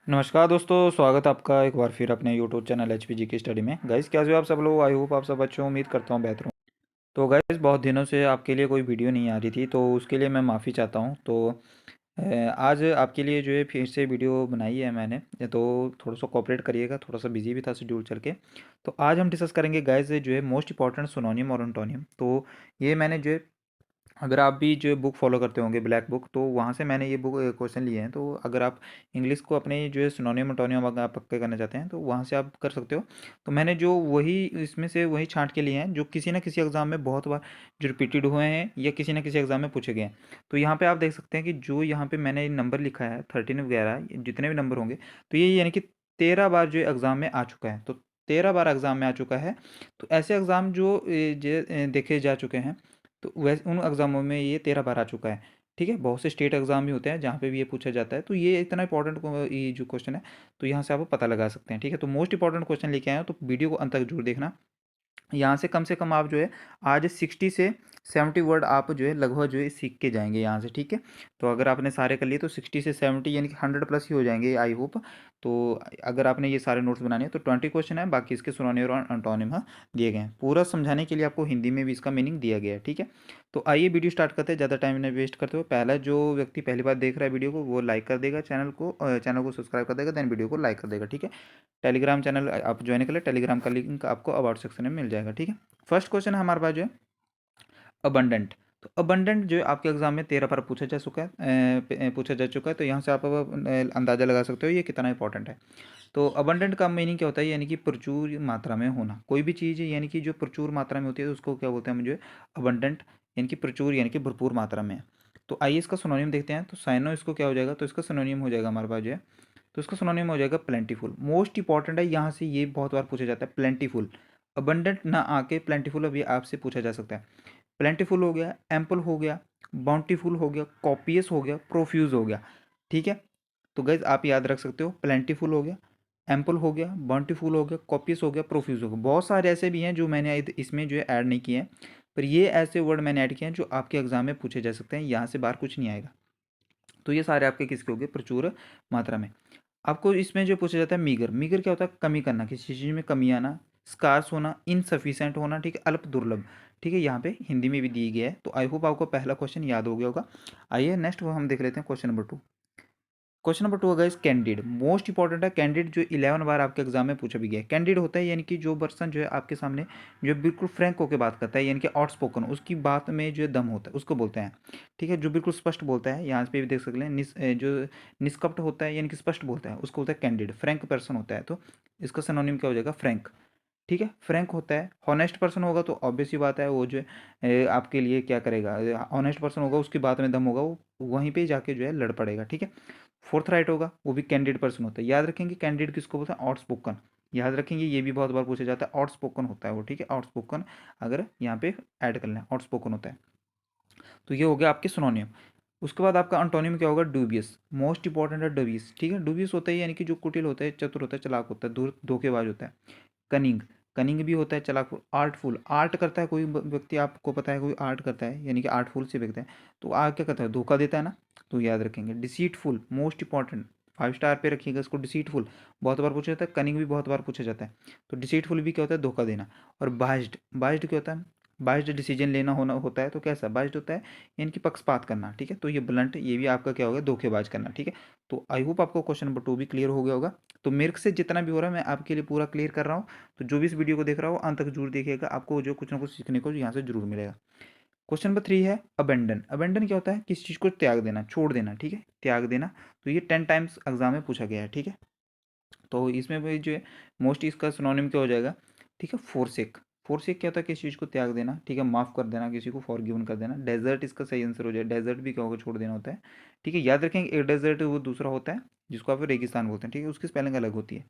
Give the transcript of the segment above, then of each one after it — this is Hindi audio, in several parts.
नमस्कार दोस्तों, स्वागत है आपका एक बार फिर अपने यूट्यूब चैनल एचपीजी की स्टडी में। गाइस कैसे हो आप सब लोग? आई होप आप सब अच्छे हो, उम्मीद करता हूँ बेहतर हूँ। तो गाइस बहुत दिनों से आपके लिए कोई वीडियो नहीं आ रही थी, तो उसके लिए मैं माफ़ी चाहता हूँ। तो आज आपके लिए जो है फिर से वीडियो बनाई है मैंने, तो थोड़ा सा कोऑपरेट करिएगा, थोड़ा सा बिजी भी था शेड्यूल चल के। तो आज हम डिस्कस करेंगे गाइस जो है मोस्ट इंपॉर्टेंट सिनोनिम और एंटोनिम। तो ये मैंने जो है, अगर आप भी जो बुक फॉलो करते होंगे ब्लैक बुक, तो वहाँ से मैंने ये बुक क्वेश्चन लिए हैं। तो अगर आप इंग्लिश को अपने जो है सिनोनिम एंटोनिम अगर आप पक्के करना चाहते हैं तो वहाँ से आप कर सकते हो। तो मैंने जो वही इसमें से वही छांट के लिए हैं जो किसी ना किसी एग्जाम में बहुत बार जो रिपीटेड हुए हैं या किसी ना किसी एग्जाम में पूछे गए हैं। तो यहाँ पे आप देख सकते हैं कि जो यहाँ पे मैंने नंबर लिखा है 13 वगैरह जितने भी नंबर होंगे, तो ये यानी कि 13 बार जो एग्ज़ाम में आ चुका है। तो 13 बार एग्ज़ाम में आ चुका है। तो ऐसे एग्ज़ाम जो देखे जा चुके हैं, तो वैसे उन एग्ज़ामों में ये 13 बार आ चुका है। ठीक है, बहुत से स्टेट एग्ज़ाम भी होते हैं जहाँ पे भी ये पूछा जाता है। तो ये इतना इंपॉर्टेंट ये जो क्वेश्चन है, तो यहाँ से आप पता लगा सकते हैं। ठीक है, तो मोस्ट इंपॉर्टेंट क्वेश्चन लेके आए हो, तो वीडियो को अंत तक जरूर देखना। यहाँ से कम आप जो है आज 60 से 70 वर्ड आप जो है लगभग जो है सीख के जाएंगे यहाँ से। ठीक है, तो अगर आपने सारे कर लिए तो 60 से 70 यानी कि 100 प्लस ही हो जाएंगे आई होप। तो अगर आपने ये सारे नोट्स बनाने हैं तो 20 क्वेश्चन है, बाकी इसके सिनोनिम और एंटोनिम दिए गए हैं। पूरा समझाने के लिए आपको हिंदी में भी इसका मीनिंग दिया गया है। ठीक है, तो आइए वीडियो स्टार्ट करते हैं, ज़्यादा टाइम नहीं वेस्ट करते हुए। पहला जो व्यक्ति पहली बार देख रहा है वीडियो को, वो लाइक कर देगा, चैनल को सब्सक्राइब कर देगा, देन वीडियो को लाइक कर देगा। ठीक है, टेलीग्राम चैनल आप ज्वाइन कर ले, टेलीग्राम का लिंक आपको अबाउट सेक्शन में मिल जाएगा। ठीक है, फर्स्ट क्वेश्चन है हमारे पास जो है अबंडेंट। तो अबंडेंट जो है आपके एग्जाम में 13 बार पूछा जा चुका है, पूछा जा चुका है। तो यहाँ से आप अब अंदाजा लगा सकते हो ये कितना इंपॉर्टेंट है। तो अबंडेंट का मीनिंग क्या होता है? यानी कि प्रचुर मात्रा में होना। कोई भी चीज़ यानी कि जो प्रचुर मात्रा में होती है तो उसको क्या बोलते हैं मुझे? अबंडेंट, यानी कि प्रचुर यानी कि भरपूर मात्रा में। तो आइए इसका सिनोनिम देखते हैं। तो साइनो इसको क्या हो जाएगा? तो इसका सिनोनिम हो जाएगा हमारे पास जो है, तो इसका सिनोनिम हो जाएगा प्लेंटीफुल। मोस्ट इंपॉर्टेंट है, यहाँ से ये बहुत बार पूछा जाता है प्लेंटीफुल। अबंडेंट ना आके प्लेंटीफुल अभी आपसे पूछा जा सकता है। प्लेंटीफुल हो गया, एम्पल हो गया, बाउंटीफुल हो गया, कॉपियस हो गया, प्रोफ्यूज हो गया। ठीक है, तो गैस आप याद रख सकते हो, प्लेंटीफुल हो गया, एम्पल हो गया, बाउंटीफुल हो गया, कॉपियस हो गया, प्रोफ्यूज हो गया। बहुत सारे ऐसे भी हैं जो मैंने इसमें जो है ऐड नहीं किए हैं, पर ये ऐसे वर्ड मैंने ऐड किए हैं जो आपके एग्जाम में पूछे जा सकते हैं। यहाँ से बाहर कुछ नहीं आएगा। तो ये सारे आपके किसके हो गए? प्रचुर मात्रा में। आपको इसमें जो पूछा जाता है मीगर। मीगर क्या होता है? कमी करना, किसी चीज़ में कमी आना, स्कार्स होना, इनसफिशेंट होना। ठीक है, अल्प दुर्लभ। ठीक है, यहाँ पे हिंदी में भी दी गया है। तो आई होप आपको पहला क्वेश्चन याद हो गया होगा। आइए नेक्स्ट वो हम देख लेते हैं क्वेश्चन नंबर 2। क्वेश्चन नंबर 2 होगा इस कैंडिड। मोस्ट इंपॉर्टेंट है कैंडिड, जो 11 बार आपके एग्जाम में पूछा भी गया है। कैंडिड होता है यानी कि जो पर्सन जो है आपके सामने जो बिल्कुल फ्रैंक होकर बात करता है, यानी कि आउटस्पोकन, उसकी बात में जो है दम होता है, उसको बोलते हैं। ठीक है, जो बिल्कुल स्पष्ट बोलता है, यहाँ पे भी देख सकते हैं जो निष्कपट होता है यानी कि स्पष्ट बोलता है, उसको बोलता है कैंडिड। फ्रैंक पर्सन होता है, तो इसका सिनोनिम क्या हो जाएगा? फ्रैंक। ठीक है, फ्रैंक होता है। हॉनेस्ट पर्सन होगा तो ऑब्वियस सी बात है वो जो है आपके लिए क्या करेगा? हॉनेस्ट पर्सन होगा, उसकी बात में दम होगा, वो वहीं पे जाके जो है लड़ पड़ेगा। ठीक है, फोर्थ राइट होगा, वो भी कैंडिडेट पर्सन होता है। याद रखेंगे कैंडिडेट किसको बोलते हैं? आउटस्पोकन। याद रखेंगे, ये भी बहुत बार पूछा जाता है, आउटस्पोकन होता है वो। ठीक है, आउटस्पोकन अगर यहाँ पे ऐड कर लें, आउटस्पोकन होता है। तो ये हो गया आपके सिनोनिम। उसके बाद आपका अंटोनिम क्या होगा? डूबियस। मोस्ट इंपॉर्टेंट है डूबियस। ठीक है, डूबियस होता है यानी कि जो कुटिल होता है, चतुर होता है, चालाक होता है, धोखेबाज होता है। कनिंग, कनिंग भी होता है, चालाक। आर्टफुल, आर्ट करता है कोई व्यक्ति, आपको पता है कोई आर्ट करता है यानी कि आर्टफुल से व्यक्ति है, तो आ क्या करता है? धोखा देता है ना। तो याद रखेंगे डिसीटफुल, मोस्ट इंपॉर्टेंट। 5 स्टार पे रखिएगा इसको, डिसीटफुल बहुत बार पूछा जाता है, कनिंग भी बहुत बार पूछा जाता है। तो डिसीटफुल भी क्या होता है? धोखा देना। और बाइज्ड, बाइज्ड क्या होता है? बाइज्ड डिसीजन लेना होना होता है। तो कैसा बाइज्ड होता है? यानी कि पक्षपात करना। ठीक है, तो ये ब्लंट, ये भी आपका क्या होगा? धोखेबाज करना। ठीक है, तो आई होप आपको क्वेश्चन नंबर 2 भी क्लियर हो गया होगा। तो मेरे से जितना भी हो रहा है मैं आपके लिए पूरा क्लियर कर रहा हूँ। तो जो भी इस वीडियो को देख रहा हो अंत तक जरूर देखिएगा, आपको जो कुछ ना कुछ सीखने को यहाँ से जरूर मिलेगा। क्वेश्चन नंबर 3 है अबेंडन। अबेंडन क्या होता है? किसी चीज़ को त्याग देना, छोड़ देना। ठीक है, त्याग देना। तो ये 10 टाइम्स एग्जाम में पूछा गया है। ठीक है, तो इसमें भी जो है मोस्ट इसका सिनोनिम क्या हो जाएगा? ठीक है, फोरसेक। फोरसेक क्या होता है? किसी चीज़ को त्याग देना। ठीक है, माफ़ कर देना, किसी को फॉरगिवन कर देना। डेजर्ट इसका सही आंसर हो जाए। डेजर्ट भी क्या होगा? छोड़ देना होता है। ठीक है, याद रखेंगे एक डेजर्ट वो दूसरा होता है जिसको आप रेगिस्तान बोलते हैं। ठीक है, उसकी स्पेलिंग अलग होती है।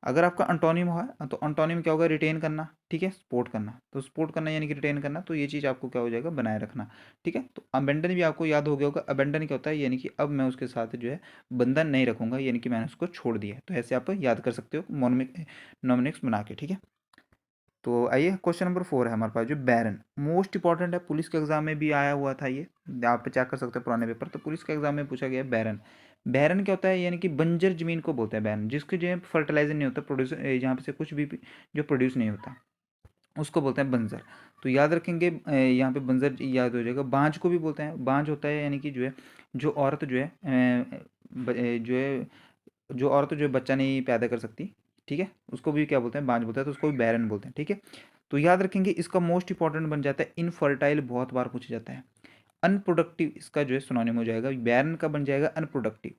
अगर आपका अंटोनिम है तो अंटोनिम क्या होगा? रिटेन करना। ठीक है, सपोर्ट करना। तो सपोर्ट करना यानी कि रिटेन करना, तो ये चीज़ आपको क्या हो जाएगा? बनाए रखना। ठीक है, तो अबेंडन भी आपको याद हो गया होगा। अबेंडन क्या होता है? यानी कि अब मैं उसके साथ जो है बंधन नहीं रखूंगा, यानी कि मैंने उसको छोड़ दिया है। तो ऐसे आप याद कर सकते हो नॉमिनिक्स बना के। ठीक है, तो आइए क्वेश्चन नंबर 4 है हमारे पास जो बैरन। मोस्ट इंपॉर्टेंट है, पुलिस के एग्जाम में भी आया हुआ था ये, आप चेक कर सकते हो पुराने पेपर। तो पुलिस के एग्जाम में पूछा गया बैरन। बैरन क्या होता है, यानी कि बंजर जमीन को बोलते हैं बैरन, जिसके जो है फर्टिलाइजर नहीं होता, प्रोड्यूस जहाँ पे से कुछ भी जो प्रोड्यूस नहीं होता, उसको बोलते हैं बंजर। तो याद रखेंगे यहाँ पे बंजर याद हो जाएगा। बांझ को भी बोलते हैं, बांझ होता है यानी कि जो है जो औरत जो है जो है जो औरत जो है बच्चा नहीं पैदा कर सकती, ठीक है, उसको भी क्या बोलते हैं, बांझ बोलते हैं, तो उसको भी बैरन बोलते हैं, ठीक है। तो याद रखेंगे इसका मोस्ट इंपॉर्टेंट बन जाता है इनफर्टाइल, बहुत बार पूछा जाता है। अनप्रोडक्टिव इसका जो है सिनोनिम हो जाएगा, बैरन का बन जाएगा अनप्रोडक्टिव,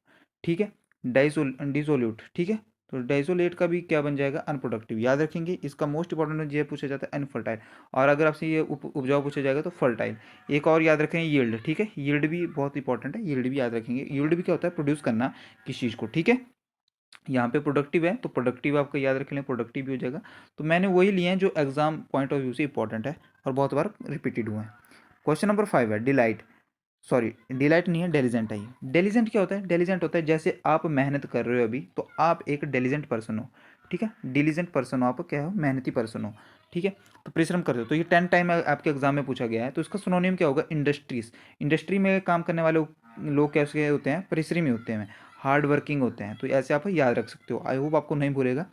ठीक है। डिसोल्यूट, ठीक है। तो डाइसोलेट का भी क्या बन जाएगा, अनप्रोडक्टिव। याद रखेंगे इसका मोस्ट इंपॉर्टेंट जो पूछा जाता है अनफर्टाइल, और अगर आपसे ये उपजाऊ पूछा जाएगा तो फर्टाइल। एक और याद रखेंगे यील्ड, ठीक है, यील्ड भी बहुत इंपॉर्टेंट है, यील्ड भी याद रखेंगे। यील्ड भी क्या होता है, प्रोड्यूस करना किस चीज़ को, ठीक है। यहाँ पे प्रोडक्टिव है तो प्रोडक्टिव आपका याद रख लें, प्रोडक्टिव भी हो जाएगा। तो मैंने वही लिए हैं जो एग्जाम पॉइंट ऑफ व्यू से इंपॉर्टेंट है और बहुत बार रिपीटेड हुए हैं। क्वेश्चन नंबर 5 है डिलाइट, सॉरी डिलाइट नहीं है, डेलीजेंट है ये। डेलीजेंट क्या होता है, डेलीजेंट होता है जैसे आप मेहनत कर रहे हो अभी, तो आप एक डेलीजेंट पर्सन हो, ठीक है। डिलीजेंट पर्सन हो, आप क्या हो, मेहनती पर्सन हो, ठीक है। तो परिश्रम कर रहे हो, तो ये 10 टाइम आपके एग्जाम में पूछा गया है। तो इसका सिनोनिम क्या होगा, इंडस्ट्रीज। इंडस्ट्री में काम करने वाले लोग कैसे होते हैं, परिश्रमी होते हैं, हार्ड वर्किंग होते हैं। तो ऐसे आप याद रख सकते हो, आई होप आपको नहीं भूलेगा।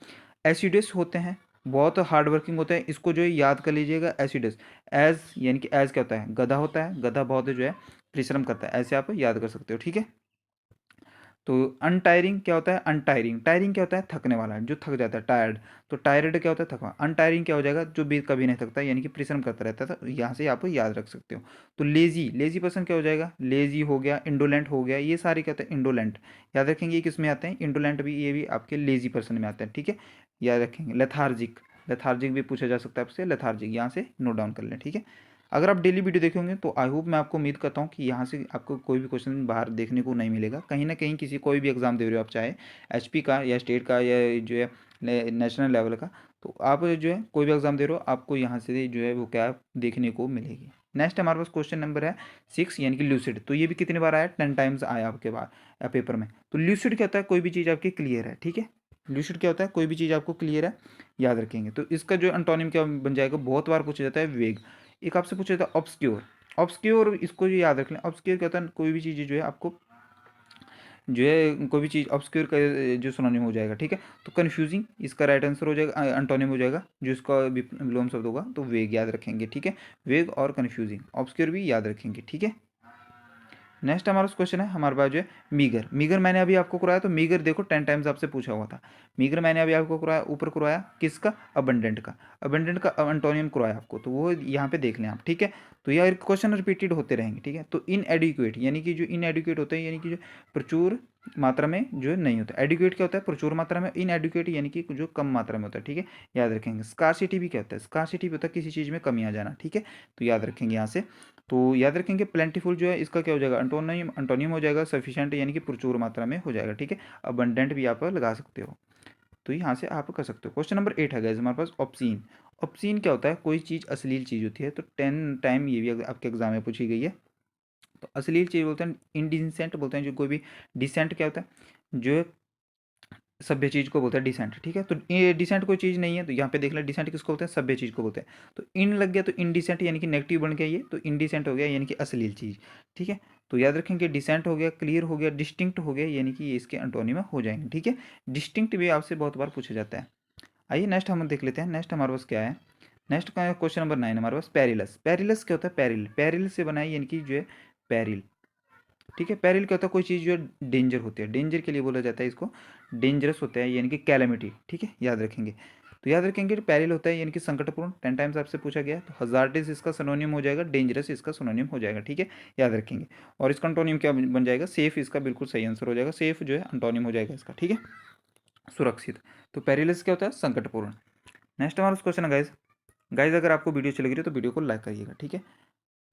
एसिडस होते हैं, बहुत हार्ड वर्किंग होते हैं, इसको जो है याद कर लीजिएगा, एसिडस। एज यानी कि एज क्या होता है, गधा होता है, गधा बहुत जो है परिश्रम करता है, ऐसे आप याद कर सकते हो, ठीक है। तो अनटायरिंग क्या होता है, अनटायरिंग, टायरिंग क्या होता है, थकने वाला, जो थक जाता है, टायर्ड। तो टायर्ड क्या होता है, थका। अनटायरिंग क्या हो जाएगा, जो भी कभी नहीं थकता, यानी कि परिश्रम करता रहता है। तो यहाँ से आप याद रख सकते हो। तो लेजी, लेजी पर्सन क्या हो जाएगा, लेजी हो गया, इंडोलेंट हो गया, ये सारे क्या होते हैं, इंडोलेंट। याद रखेंगे ये किस में आते हैं, इंडोलेंट भी, ये भी आपके लेजी पर्सन में आते हैं, ठीक है। याद रखेंगे लेथार्जिक, लेथार्जिक भी पूछा जा सकता है आपसे, लेथार्जिक यहाँ से नोट डाउन कर लें, ठीक है। अगर आप डेली वीडियो देखेंगे तो आई होप, मैं आपको उम्मीद करता हूँ कि यहाँ से आपको कोई भी क्वेश्चन बाहर देखने को नहीं मिलेगा। कहीं ना कहीं किसी कोई भी एग्जाम दे रहे हो आप, चाहे एचपी का या स्टेट का या जो है नेशनल लेवल का, तो आप जो है कोई भी एग्जाम दे रहे हो, आपको यहाँ से जो है वो क्या देखने को मिलेगी। नेक्स्ट हमारे पास क्वेश्चन नंबर है 6, यानी कि ल्यूसिड। तो ये भी कितनी बार आया, 10 टाइम्स आया आपके बाद पेपर में। तो ल्यूसिड क्या होता है, कोई भी चीज़ आपकी क्लियर है, ठीक है। ल्यूसिड क्या होता है, कोई भी चीज़ आपको क्लियर है, याद रखेंगे। तो इसका जो एंटोनिम क्या बन जाएगा, बहुत बार पूछा जाता है वेग। एक आपसे पूछा जाता है ऑब्सक्योर, ऑब्सक्योर इसको जो याद रख लें, ऑब्सक्योर क्या होता है, कोई भी चीज़ जो है आपको जो है कोई भी चीज़ ऑब्सक्योर का जो सिनोनिम हो जाएगा, ठीक है। तो कन्फ्यूजिंग इसका राइट आंसर हो जाएगा, एंटोनिम हो जाएगा, जो इसका विलोम शब्द होगा। तो वेग याद रखेंगे, ठीक है। वेग और कन्फ्यूजिंग, ऑब्सक्योर भी याद रखेंगे, ठीक है। नेक्स्ट हमारा क्वेश्चन है हमारे पास जो है मीगर। मीगर मैंने अभी आपको कराया, तो मीगर देखो 10 टाइम्स आपसे पूछा हुआ था। मीगर मैंने अभी आपको कराया, ऊपर कराया किसका, अबंडेंट का। अबंडेंट का एंटोनियम कराया आपको, तो वो यहाँ पे देख लें आप, ठीक है। तो यह क्वेश्चन रिपीटेड होते रहेंगे, ठीक है। तो इनएडिक्वेट, यानी कि जो इनएडिक्वेट होते हैं, यानी कि जो प्रचुर मात्रा में जो है नहीं होता। एडिक्वेट क्या होता है, प्रचुर मात्रा में, इनएडिक्वेट यानी कि जो कम मात्रा में होता है, ठीक है। याद रखेंगे। स्कार्सिटी भी क्या होता है, स्कार्सिटी भी होता है किसी चीज़ में कमी आ जाना, ठीक है। तो याद रखेंगे यहाँ से। तो याद रखेंगे प्लेंटीफुल जो है इसका क्या हो जाएगा, अंटोनियम, अंटोनियम हो जाएगा सफिशिएंट, यानी कि प्रचुर मात्रा में हो जाएगा, ठीक है। अबंडेंट भी आप लगा सकते हो, तो यहाँ से आप कर सकते हो। क्वेश्चन नंबर 8 है गाइस हमारे पास, ऑब्सीन। ऑब्सीन क्या होता है, कोई चीज़ अश्लील चीज़ होती है। तो 10 टाइम ये भी आपके एग्जाम में पूछी गई है। तो अश्लील चीज़ बोलते हैं, इनडिसेंट बोलते हैं, जो कोई भी डिसेंट क्या होता है, जो सभ्य चीज़ को बोलते हैं डिसेंट, ठीक है। तो ये डिसेंट कोई चीज़ नहीं है, तो यहाँ पे देख लें डिसेंट किसको बोलते हैं, सभ्य चीज़ को बोलते हैं। तो इन लग गया तो इनडिसेंट, यानी कि नेगेटिव बन गया ये, तो इनडिसेंट हो गया यानी कि अश्लील चीज़, ठीक है। तो याद रखेंगे डिसेंट हो गया, क्लियर हो गया, डिस्टिंक्ट हो गया, यानी कि ये इसके एंटोनिम हो जाएंगे, ठीक है। डिस्टिंक्ट भी आपसे बहुत बार पूछा जाता है। आइए नेक्स्ट हम देख लेते हैं, नेक्स्ट हमारे पास क्या है। नेक्स्ट का क्वेश्चन नंबर 9 हमारे पास, पेरिलस। पेरिलस क्या होता है, पेरिल, पेरिल से बनाई, यानी कि जो है पेरिल, ठीक है। पेरिल क्या होता है, कोई चीज़ जो है डेंजर होती है, डेंजर के लिए बोला जाता है इसको, डेंजरस होता है, यानी कि कैलेमिटी, ठीक है। याद रखेंगे। तो याद रखेंगे पेरिल होता है यानी कि संकटपूर्ण, 10 टाइम्स आपसे पूछा गया है। तो हजार्डिस इसका सिनोनिम हो जाएगा, डेंजरस इसका सिनोनिम हो जाएगा, ठीक है। याद रखेंगे। और इसका अंटोनिम क्या बन जाएगा, सेफ इसका बिल्कुल सही आंसर हो जाएगा, सेफ जो है अंटोनिम हो जाएगा इसका, ठीक है। सुरक्षित। तो पेरिलस क्या होता है, संकटपूर्ण। नेक्स्ट हमारा क्वेश्चन है गाइज, गाइज अगर आपको वीडियो अच्छी लग रही है तो वीडियो को लाइक करिएगा, ठीक है।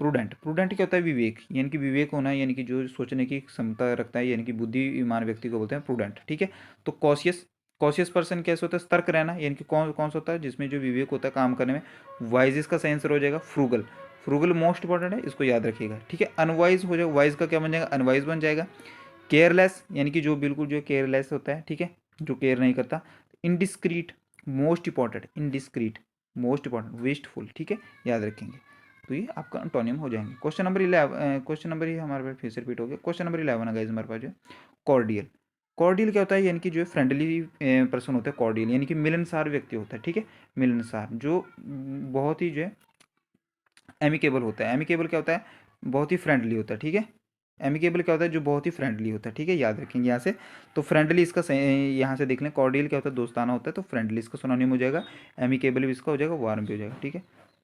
प्रूडेंट, प्रूडेंट क्या होता है, विवेक, यानी कि विवेक होना, यानी कि जो सोचने की क्षमता रखता है, यानी कि बुद्धिमान व्यक्ति को बोलते हैं प्रूडेंट, ठीक है। तो कॉशियस, कॉशियस पर्सन कैसे होता है, सतर्क रहना, यानी कि कौन कौन सा होता है, जिसमें जो विवेक होता है काम करने में। वाइज इसका सही आंसर हो जाएगा, फ्रूगल, फ्रूगल मोस्ट इंपॉर्टेंट है, इसको याद रखिएगा, ठीक है। अनवाइज हो जाएगा, वाइज का क्या बन जाएगा, अनवाइज बन जाएगा। केयरलेस, यानी कि जो बिल्कुल जो केयरलेस होता है, ठीक है, जो केयर नहीं करता। Indiscreet, most important, indiscreet, most important, wasteful, ठीक है। याद रखेंगे। तो ये आपका अंटोनियम हो जाएंगे। क्वेश्चन नंबर 11, क्वेश्चन नंबर ये हमारे पास फिर से रिपीट हो गया। क्वेश्चन नंबर 11 है गाइस हमारे पास जो कॉर्डियल। कॉर्डियल क्या होता है, यानी कि जो फ्रेंडली पर्सन होता है, कॉर्डियल यानी कि मिलनसार व्यक्ति होता है, ठीक है, मिलनसार जो बहुत ही जो है एमिकेबल होता है। एमिकेबल क्या होता है, बहुत ही फ्रेंडली होता है, ठीक है। एमिकेबल क्या होता है, जो बहुत ही फ्रेंडली होता है, ठीक है, याद रखेंगे यहाँ से। तो फ्रेंडली इसका यहाँ से देख लें, कॉर्डियल क्या होता है, दोस्ताना होता है, तो फ्रेंडली इसका सिनोनिम हो जाएगा। एमिकेबल भी इसका हो जाएगा, वार्म भी हो जाएगा, ठीक है।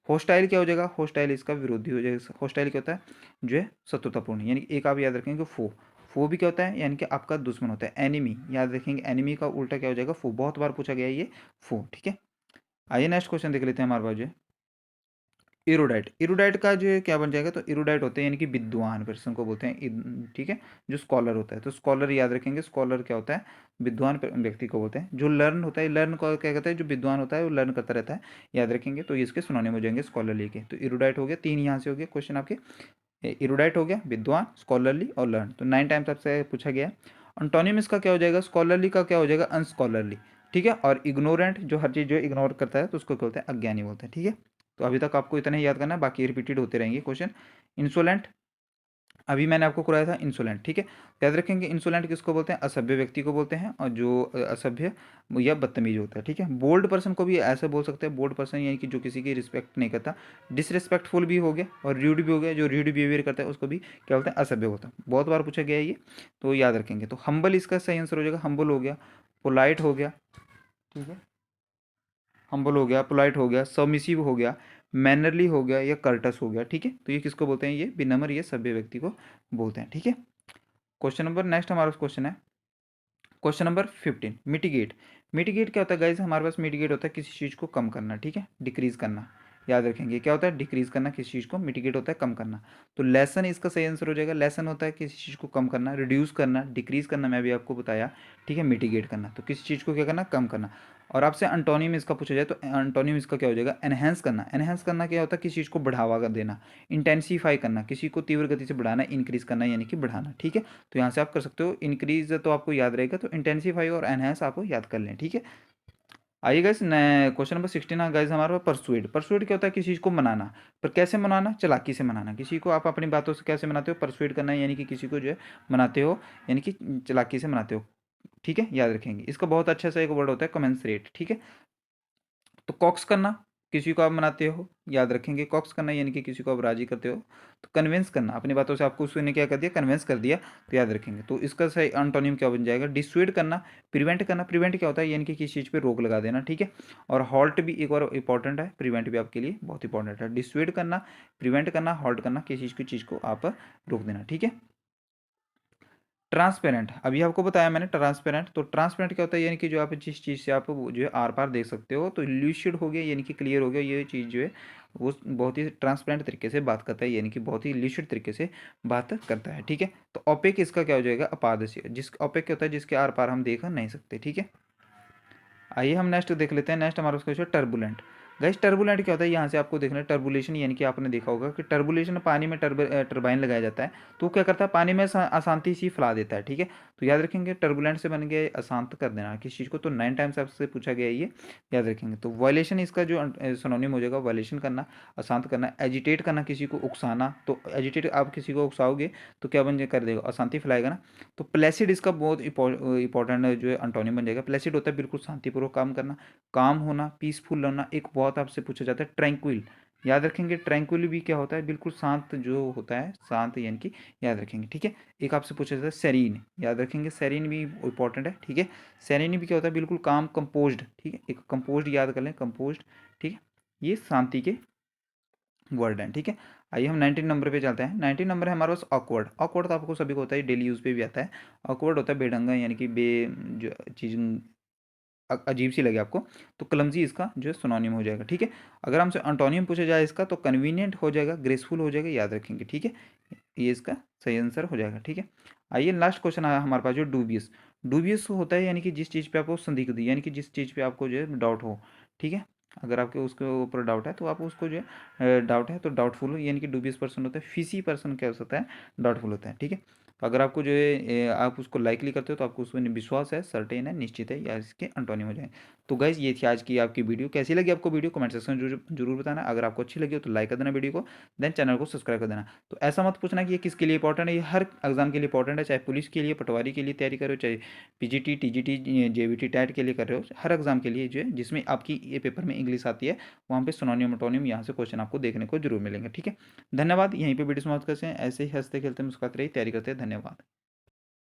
होस्टाइल क्या हो जाएगा, होस्टाइल इसका विरोधी हो जाएगा। होस्टाइल क्या होता है, जो है शत्रुतापूर्ण, यानी कि एक आप याद रखेंगे फो। फो भी क्या होता है, यानी कि आपका दुश्मन होता है। एनिमी याद रखेंगे, एनिमी का उल्टा क्या हो जाएगा, फो। बहुत बार पूछा गया है ये फो, ठीक है। आइए नेक्स्ट क्वेश्चन देख लेते हैं हमारे पास जो है इरोडाइट। इरोडाइट का जो है क्या बन जाएगा, तो इरोडाइट होते हैं यानी कि विद्वान पर्सन को बोलते हैं, ठीक है, जो स्कॉलर होता है। तो स्कॉलर याद रखेंगे, स्कॉलर क्या होता है, विद्वान व्यक्ति को बोलते हैं। जो लर्न होता है, लर्न को क्या कहते हैं, जो विद्वान होता है वो लर्न करता रहता है, याद रखेंगे। तो ये इसके सिनोनिम हो जाएंगे स्कॉलरली के। तो इरोडाइट हो गया, तीन यहाँ से हो गया क्वेश्चन आपके। इरोडाइट हो गया, विद्वान, स्कॉलरली और लर्न, तो 9 टाइम्स आपसे पूछा गया। अंटोनिम इसका क्या हो जाएगा, स्कॉलरली का क्या हो जाएगा, अनस्कॉलरली, ठीक है। और इग्नोरेंट, जो हर चीज़ जो इग्नोर करता है, तो उसको क्या बोलते हैं, अज्ञानी बोलते हैं, ठीक है। तो अभी तक आपको इतना ही याद करना है, बाकी रिपीटेड होते रहेंगे क्वेश्चन। इंसोलेंट, अभी मैंने आपको कराया था इंसोलेंट, ठीक है। याद रखेंगे इंसोलेंट किसको बोलते हैं, असभ्य व्यक्ति को बोलते हैं, और जो असभ्य या बदतमीज होता है, ठीक है। बोल्ड पर्सन को भी ऐसे बोल सकते हैं, बोल्ड पर्सन यानी कि जो किसी की रिस्पेक्ट नहीं करता। डिसरिस्पेक्टफुल भी हो गया, और र्यूड भी हो गया, जो र्यूड बिहेवियर करता है उसको भी क्या बोलते हैं, असभ्य होता है। बहुत बार पूछा गया है ये, तो याद रखेंगे। तो हम्बल इसका सही आंसर हो जाएगा, हम्बल हो गया। पोलाइट हो गया, ठीक है, हम्बल हो गया, पोलाइट हो गया, सबमिसिव हो गया, मैनरली हो गया, या कर्टस हो गया, ठीक है। तो ये किसको बोलते हैं, ये विनम्र, ये सभ्य व्यक्ति को बोलते हैं, ठीक है। क्वेश्चन नंबर नेक्स्ट हमारा क्वेश्चन है क्वेश्चन नंबर 15, मिटिगेट। मिटिगेट क्या होता है गाइज, हमारे पास मिटिगेट होता है किसी चीज़ को कम करना, ठीक है, डिक्रीज करना। याद रखेंगे क्या होता है, डिक्रीज करना किसी चीज़ को, मिटिगेट होता है कम करना। तो लेसन इसका सही आंसर हो जाएगा। लेसन होता है किसी चीज़ को कम करना, रिड्यूस करना, डिक्रीज करना, मैं भी आपको बताया, ठीक है। मिटिगेट करना, तो किसी चीज़ को क्या करना, कम करना। और आपसे अंटोनिम इसका पूछा जाए, तो अंटोनिम इसका क्या हो जाएगा, एनहेंस करना। एनहेंस करना क्या होता है, किसी चीज़ को बढ़ावा देना। इंटेंसीफाई करना, किसी को तीव्र गति से बढ़ाना, इंक्रीज करना यानी कि बढ़ाना, ठीक है। तो यहाँ से आप कर सकते हो, इंक्रीज तो आपको याद रहेगा, तो इंटेंसीफाई और एनहेंस आपको याद कर लें, ठीक है। आइए गाइस, क्वेश्चन नंबर 16 है गाइस हमारे पास, परसुएड। परसुएड क्या होता है, किसी चीज़ को मनाना। पर कैसे मनाना, चालाकी से मनाना। किसी को आप अपनी बातों से कैसे मनाते हो, परसुएड करना है, यानी कि किसी को जो है मनाते हो, यानी कि चालाकी से मनाते हो, ठीक है, याद रखेंगे। इसका बहुत अच्छा सा एक वर्ड होता है कमेंसरेट, ठीक है। तो कॉक्स करना, किसी को आप मनाते हो, याद रखेंगे। कॉक्स करना यानी कि किसी को आप राजी करते हो। तो कन्विंस करना, अपनी बातों से आपको उसने क्या कर दिया, कन्विंस कर दिया, तो याद रखेंगे। तो इसका सही एंटोनिम क्या बन जाएगा, डिसुएड करना। प्रिवेंट करना, प्रिवेंट क्या होता है, यानी कि किसी चीज़ पे रोक लगा देना, ठीक है। और हॉल्ट भी एक और इंपॉर्टेंट है, प्रिवेंट भी आपके लिए बहुत इंपॉर्टेंट है। डिसुएड करना, प्रिवेंट करना, हॉल्ट करना, किसी चीज़ को आप रोक देना, ठीक है। ट्रांसपेरेंट, अभी आपको बताया मैंने ट्रांसपेरेंट। तो ट्रांसपेरेंट क्या होता है, यानी कि जो आप जिस चीज़ से आप जो है आर पार देख सकते हो। तो ल्यूसिड हो गया, यानी कि क्लियर हो गया, ये चीज़ जो है वो बहुत ही ट्रांसपेरेंट तरीके से बात करता है, यानी कि बहुत ही ल्यूसिड तरीके से बात करता है, ठीक है। तो ओपेक इसका क्या हो जाएगा, अपारदर्शी। जिस ओपेक क्या होता है, जिसके आर पार हम देख नहीं सकते, ठीक है। आइए हम नेक्स्ट देख लेते हैं। नेक्स्ट हमारा क्वेश्चन टर्बुलेंट। गाइस टर्बुलेंट क्या होता है, यहाँ से आपको देखना है टर्बुलेशन, यानी कि आपने देखा होगा कि टर्बुलेशन, पानी में टर्बाइन लगाया जाता है, तो वो क्या करता है, पानी में अशांति सी फैला देता है, ठीक है। तो याद रखेंगे, टर्बुलेंट से बन गया अशांत कर देना किसी चीज़ को। तो 9 टाइम्स आपसे पूछा गया है ये, याद रखेंगे। तो वायलेशन इसका जो सिनोनिम हो जाएगा, वायलेशन करना, अशांत करना। एजिटेट करना, किसी को उकसाना। तो एजिटेट, आप किसी को उकसाओगे तो क्या बन कर देगा, अशांति फैलाएगा ना। तो प्लेसिड इसका बहुत इंपॉर्टेंट जो है अंटोनिम बन जाएगा। प्लेसिड होता है बिल्कुल शांतिपूर्वक काम करना, काम होना, पीसफुल होना। एक बहुत आपसे पूछा जाता है ट्रैंक्विल, याद रखेंगे। ट्रैंक्विल भी क्या होता है, बिल्कुल शांत जो होता है, शांत यानी कि याद रखेंगे, ठीक है। एक आपसे पूछा जाता है सेरीन, याद रखेंगे, सेरीन भी इंपॉर्टेंट है, ठीक है। सेरीन भी क्या होता है, बिल्कुल काम, कंपोज्ड, ठीक है। एक कंपोज्ड याद कर लें, कंपोज्ड, ठीक है। ये शांति के वर्ड हैं, ठीक है। आइए हम 19 नंबर पे चलते हैं। 19 नंबर है हमारे पास ऑकवर्ड। ऑकवर्ड तो आपको सभी को होता है, डेली यूज़ पे भी आता है। ऑकवर्ड होता है बेढंगा, यानी कि जो चीज़ अजीब सी लगे आपको। तो क्लमजी इसका जो है सिनोनिम हो जाएगा, ठीक है। अगर हमसे अंटोनियम पूछा जाए इसका, तो कन्वीनियंट हो जाएगा, ग्रेसफुल हो जाएगा, याद रखेंगे, ठीक है। ये इसका सही आंसर हो जाएगा, ठीक है। आइए लास्ट क्वेश्चन आया हमारे पास, जो डूबियस। डूबियस होता है यानी कि जिस चीज़ पे आपको संदिग्ध, यानी कि जिस चीज़ पे आपको जो है डाउट हो, ठीक है। अगर आपके उसके ऊपर डाउट है, तो आप उसको जो है डाउट है तो डाउटफुल, यानी कि डूबियस पर्सन होता है। फिसी पर्सन क्या होता है, डाउटफुल होता है, ठीक है। तो अगर आपको जो है आप उसको लाइकली करते हो तो आपको उसमें विश्वास है, सर्टेन है, निश्चित है या इसके एंटोनिम हो जाए। तो गाइज़ ये थी आज की आपकी वीडियो। कैसी लगी आपको वीडियो कमेंट सेक्शन में जरूर बताना। अगर आपको अच्छी लगी हो तो लाइक कर देना वीडियो को, देन चैनल को सब्सक्राइब कर देना। तो ऐसा मत पूछना कि ये किसके लिए इंपॉर्टेंट है, ये हर एग्जाम के लिए इंपॉर्टेंट है, चाहे पुलिस के लिए, पटवारी के लिए तैयारी कर रहे हो, चाहे पीजीटी, टीजीटी, जेवीटी, टैट के लिए कर रहे हो, हर एग्जाम के लिए जो है जिसमें आपकी ये पेपर में इंग्लिश आती है, वहाँ पे सिनोनिम एंटोनिम यहाँ से क्वेश्चन आपको देखने को जरूर मिलेंगे। ठीक है, धन्यवाद। यहीं पे वीडियो समाप्त करते हैं। ऐसे ही हंसते खेलते मुस्कुराते रहिए, तैयारी करते हैं। धन्यवाद।